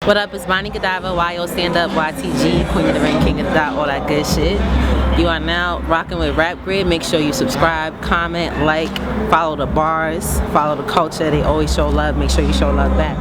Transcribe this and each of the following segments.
What up, it's Bonnie Godiva, YO Stand Up, YTG, Queen of the Ring, King of the Dot, all that good shit. You are now rocking with Rap Grid. Make sure you subscribe, comment, like, follow the bars, follow the culture. They always show love. Make sure you show love back.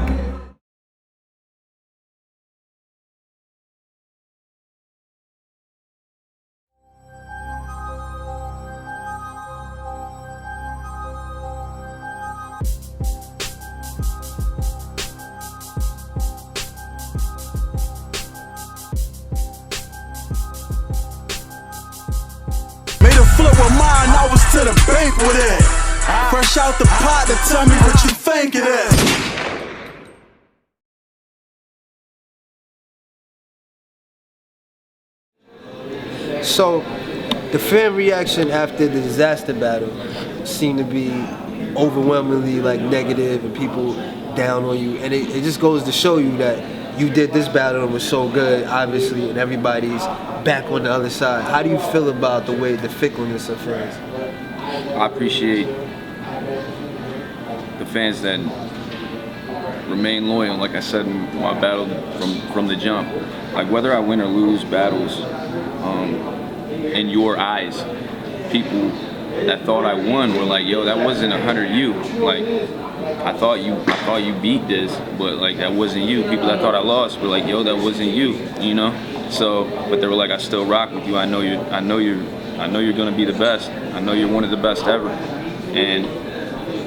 Flip with mine, I was to the bank with it. Fresh out the pot to tell me what you think it is. So, the fan reaction after the Dizaster battle seemed to be overwhelmingly like negative and people down on you, and it just goes to show you that you did this battle and was so good, obviously, and everybody's back on the other side. How do you feel about the way the fickleness of fans? I appreciate the fans that remain loyal. Like I said in my battle from the jump, like whether I win or lose battles, in your eyes, people that thought I won were like, "Yo, that wasn't 100 you." Like, I thought you beat this, but like that wasn't you. People that thought I lost were like, "Yo, that wasn't you," you know. So, but they were like, "I still rock with you. I know you're gonna be the best. I know you're one of the best ever." And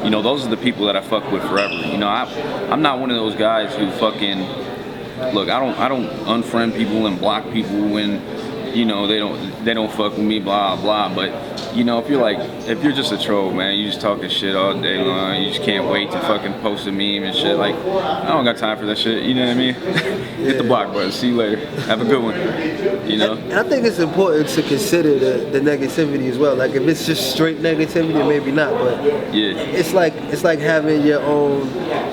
you know, those are the people that I fuck with forever. You know, I'm not one of those guys who fucking look. I don't unfriend people and block people when, you know, they don't fuck with me, blah blah. But you know, if you're just a troll, man, you just talking shit all day long, you just can't wait to fucking post a meme and shit. Like, I don't got time for that shit. You know what I mean? Hit the block button. See you later. Have a good one. You know. And I think it's important to consider the negativity as well. Like, if it's just straight negativity, maybe not. But yeah, it's like having your own,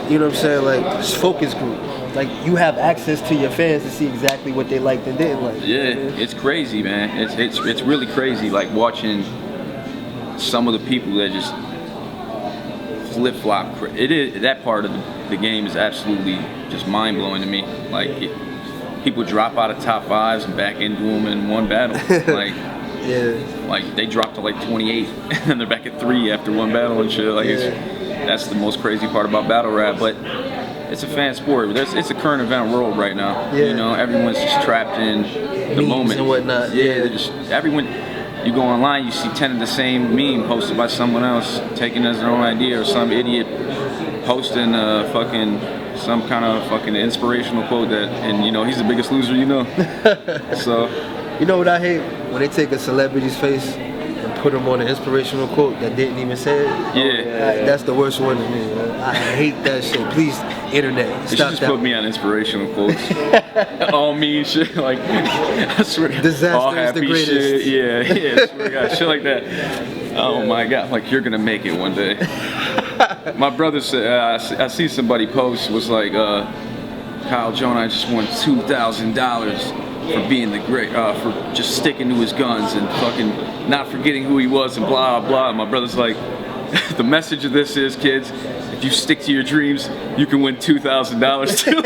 you know what I'm saying, like focus group. Like, you have access to your fans to see exactly what they liked and didn't like. Yeah, it's crazy, man. It's really crazy. Like watching some of the people that just flip flop. It is that part of the game is absolutely just mind blowing to me. Like people drop out of top fives and back into them in one battle. Like yeah, like they dropped to like 28 and they're back at 3 after one battle and shit. Like that's the most crazy part about battle rap, but. It's a fan sport. It's a current event world right now. Yeah. You know, everyone's just trapped in the memes moment and whatnot. Yeah, they're just everyone. You go online, you see 10 of the same meme posted by someone else, taken as their own idea, or some idiot posting some kind of fucking inspirational quote that, and you know, he's the biggest loser you know. So, you know what I hate? When they take a celebrity's face and put them on an inspirational quote that didn't even say it. Yeah. That's the worst one to me, man. I hate that shit. Please, internet, you should stop just that. put me on inspirational quotes. All mean shit, like, I swear. Dizaster all is the happy greatest. shit. Yeah, I swear to God, shit like that. Oh my God, like you're gonna make it one day. My brother said, I see somebody post, was like, Kyle Gjonaj just won $2,000 for being the great, for just sticking to his guns and fucking not forgetting who he was and blah blah. And my brother's like, the message of this is, kids, if you stick to your dreams, you can win $2,000 too.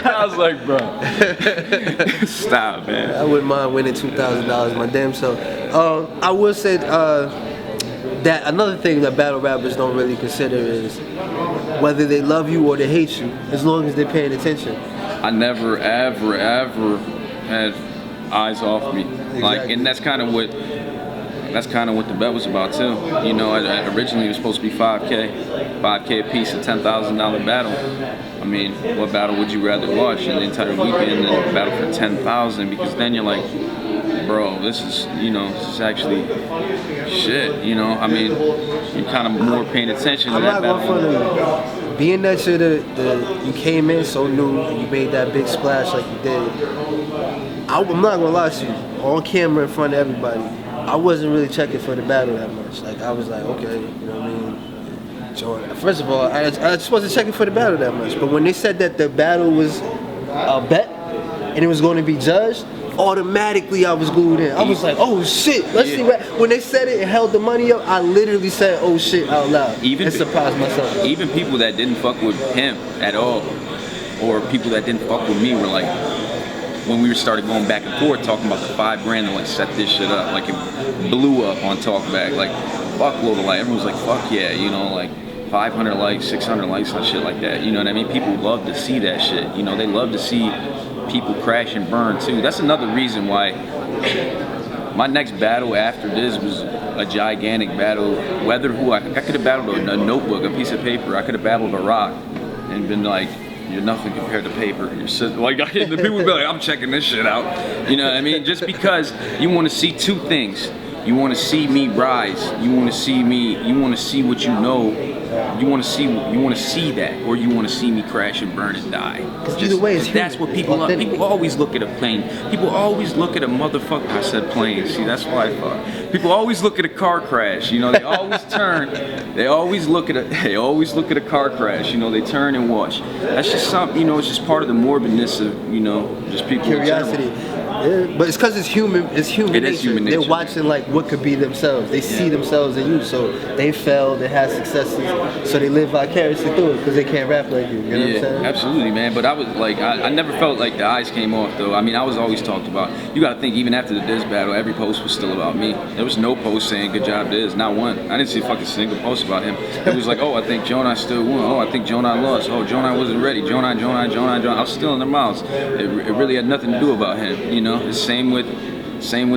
I was like, bro, stop, man. I wouldn't mind winning $2,000 my damn self. I will say that another thing that battle rappers don't really consider is whether they love you or they hate you, as long as they're paying attention. I never, ever, ever had eyes off me. Exactly. Like, and that's kind of what the bet was about too. You know, originally it was supposed to be 5K a piece, a $10,000 battle. I mean, what battle would you rather watch in the entire weekend than a battle for 10,000? Because then you're like, bro, this is actually shit. You know, I mean, you're kind of more paying attention to that battle. I'm not going front of you. Being that you came in so new and you made that big splash like you did, I'm not gonna lie to you, on camera in front of everybody, I wasn't really checking for the battle that much. Like, I was like, okay, you know what I mean? Jordan. First of all, I just wasn't checking for the battle that much. But when they said that the battle was a bet and it was going to be judged, automatically I was glued in. I was like, oh shit, let's see what. When they said it and held the money up, I literally said, oh shit, out loud. And surprised myself. Even people that didn't fuck with him at all or people that didn't fuck with me were like, when we started going back and forth talking about the $5 grand to like set this shit up, like it blew up on Talkback, like fuckload of like, everyone was like, fuck yeah, you know, like 500 likes, 600 likes on shit like that, you know what I mean? People love to see that shit, you know, they love to see people crash and burn too. That's another reason why my next battle after this was a gigantic battle. Whether who I could have battled a notebook, a piece of paper, I could have battled a rock and been like, you're nothing compared to paper. You're so, like, the people would be like, I'm checking this shit out. You know what I mean? Just because you want to see two things. You want to see me rise. You want to see me. You want to see what you know. You want to see. You want to see that, or you want to see me crash and burn and die. Because either way, it's that's what people love. People always look at a plane. People always look at a motherfucker. I said plane. See, that's why I thought. People always look at a car crash. You know, they always turn. They always look at a. They always look at a car crash. You know, they turn and watch. That's just something. You know, it's just part of the morbidness of, you know, just people. Curiosity. Yeah, but it's because it's human. It's human It nature. is human nature. They're watching like what could be themselves. They see themselves in you. So they failed. They had successes. So they live vicariously through it because they can't rap like you. You know what I'm saying? Absolutely, man. But I was like, I never felt like the eyes came off though. I mean, I was always talked about. You got to think, even after the Diz battle, every post was still about me. There was no post saying good job Diz, not one. I didn't see a fucking single post about him. It was like, oh, I think Gjonaj still won. Oh, I think Gjonaj lost. Oh, Gjonaj wasn't ready. Gjonaj. I was still in their mouths. It really had nothing to do about him. You know, the same with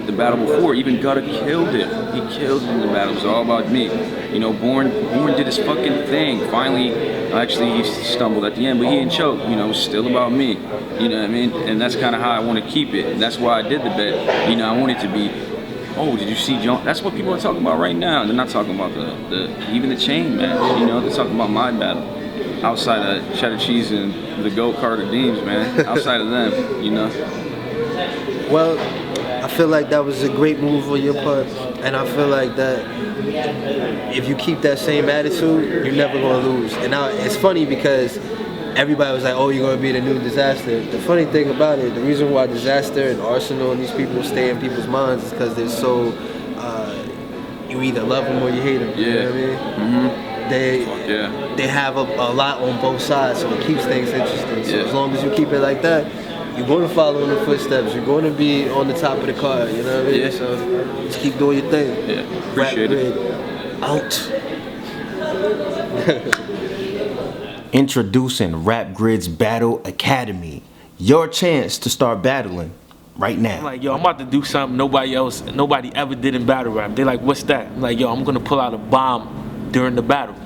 the battle before. Even Gutter killed it. He killed it in the battle. It was all about me. You know, Born did his fucking thing. Finally, actually, he stumbled at the end, but he didn't choke. You know, it was still about me. You know what I mean? And that's kind of how I want to keep it. And that's why I did the bet. You know, I want it to be, oh, did you see John? That's what people are talking about right now. They're not talking about even the chain match. You know, they're talking about my battle. Outside of Cheddar Cheese and the Go-Kart of Deems, man. Outside of them, you know. Well, I feel like that was a great move on your part, and I feel like that if you keep that same attitude, you're never gonna lose. And now it's funny because everybody was like, "Oh, you're gonna be the new Dizaster." The funny thing about it, the reason why Dizaster and Arsenal and these people stay in people's minds is because they're so you either love them or you hate them. Yeah. You know what I mean? Mm-hmm. They have a lot on both sides, so it keeps things interesting. So as long as you keep it like that, you're going to follow in the footsteps. You're going to be on the top of the card. You know what I mean? Yeah. So just keep doing your thing. Yeah, appreciate it. Out. Introducing Rap Grid's Battle Academy. Your chance to start battling right now. I'm like, yo, I'm about to do something nobody ever did in battle rap. They're like, what's that? I'm like, yo, I'm gonna pull out a bomb during the battle.